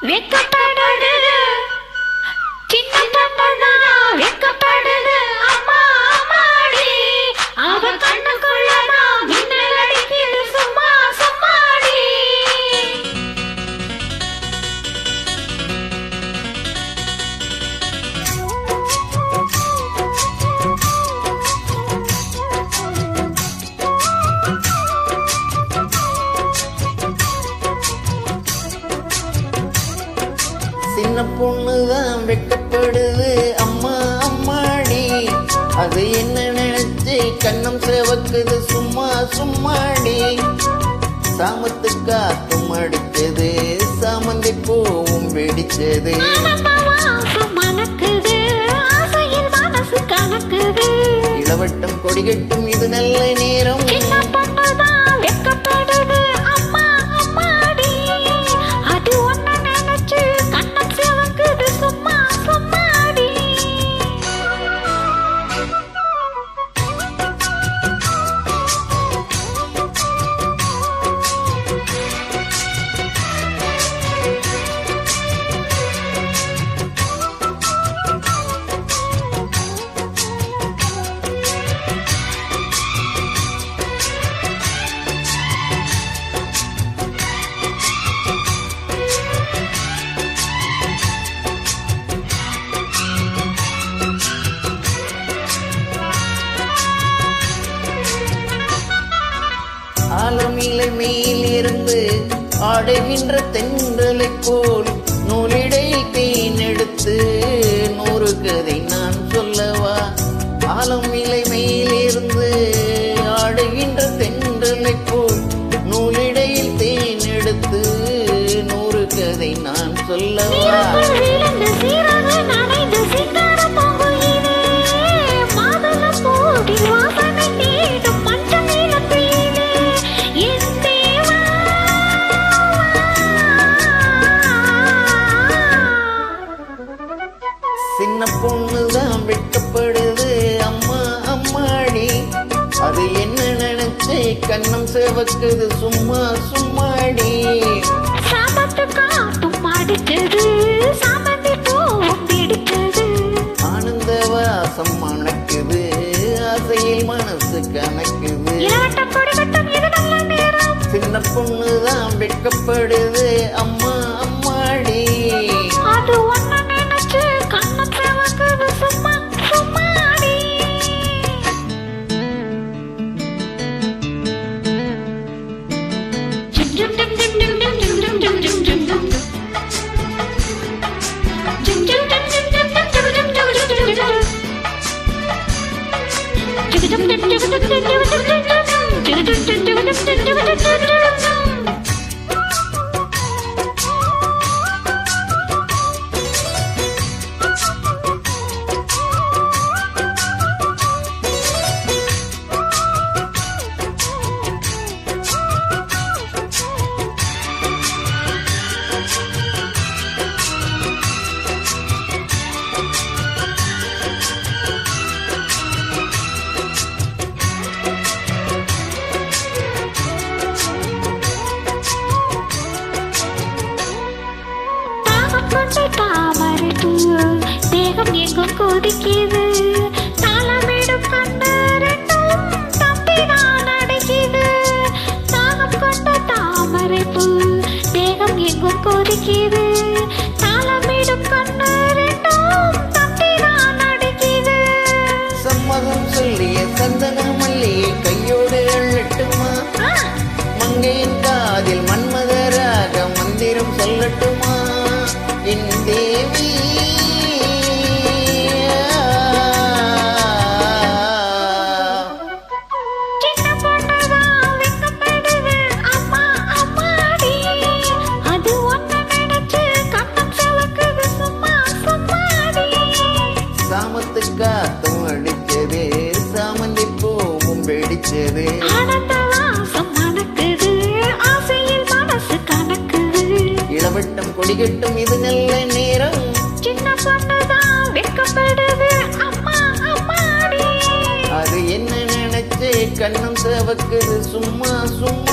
வெக்கப்படுது சின்ன பொண்ணுதான் வெக்கப்படுது அம்மா அம்மாடி அவ கண்ணுக்குள்ளதான் மின்னல் அடிக்குது சும்மா சும்மாடி சின்ன பொண்ணுதான் வெக்கப்படுது அம்மா அம்மாடி அது என்ன நினைச்சு கண்ணம் சேவக்குது சும்மா சும்மாடி சாமத்து காத்தும் அடிச்சது சாமந்தி பூவும் வெடிச்சது இளவட்டம் கொடிகட்டும் இது நல்ல நேரம் ஆலமிலை மேலிருந்து ஆடுகின்ற தென்றலை போல் நூலிடை தேனெடுத்து 100 கதை நான் சொல்லவா ஆலமிலை மேலிருந்து ஆடுகின்ற தென்றலை போல் நூலிடையில் தேனெடுத்து 100 கதை நான் சொல்லவா சின்ன பொண்ணுதான் வெட்கப்படுது அம்மா அம்மாடி அது என்ன நினைச்சு கண்ணம் சேவக்குது சும்மா சும்மாடி ஆனந்த வாசம் மணக்குது ஆசையில் மனசு கணக்குது சின்ன பொண்ணுதான் வெட்கப்படுது அம்மா அம்மாடி தேகம் எங்கும் கொதிக்குது தாளமேடும் கண்ட ரெண்டும் தம்பிதான் அடைக்குது தாகம் கொண்ட தாமரை பூ தேகம் எங்கும் கொதிக்குது தாளமேடும் கண்ட ரெண்டும் தம்பிதான் அடைக்குது சம்மதம் சொல்லிய சந்தன மல்லியை கையோடு அள்ளட்டுமா மங்கையின் காதில் மன்மதராக மந்திரம் சொல்லட்டுமா என் தேவி சாமத்து காத்தும் அடிச்சது சாமந்தி பூவும் வெடிச்சது இளவட்டம் கொடிகட்டும் இது நல்ல நேரம் சின்ன பொண்ணுதான் வெக்கப்படுது அம்மா அம்மாடி அது என்ன நினைச்சு கண்ணம் சேவக்குது சும்மா சும்மா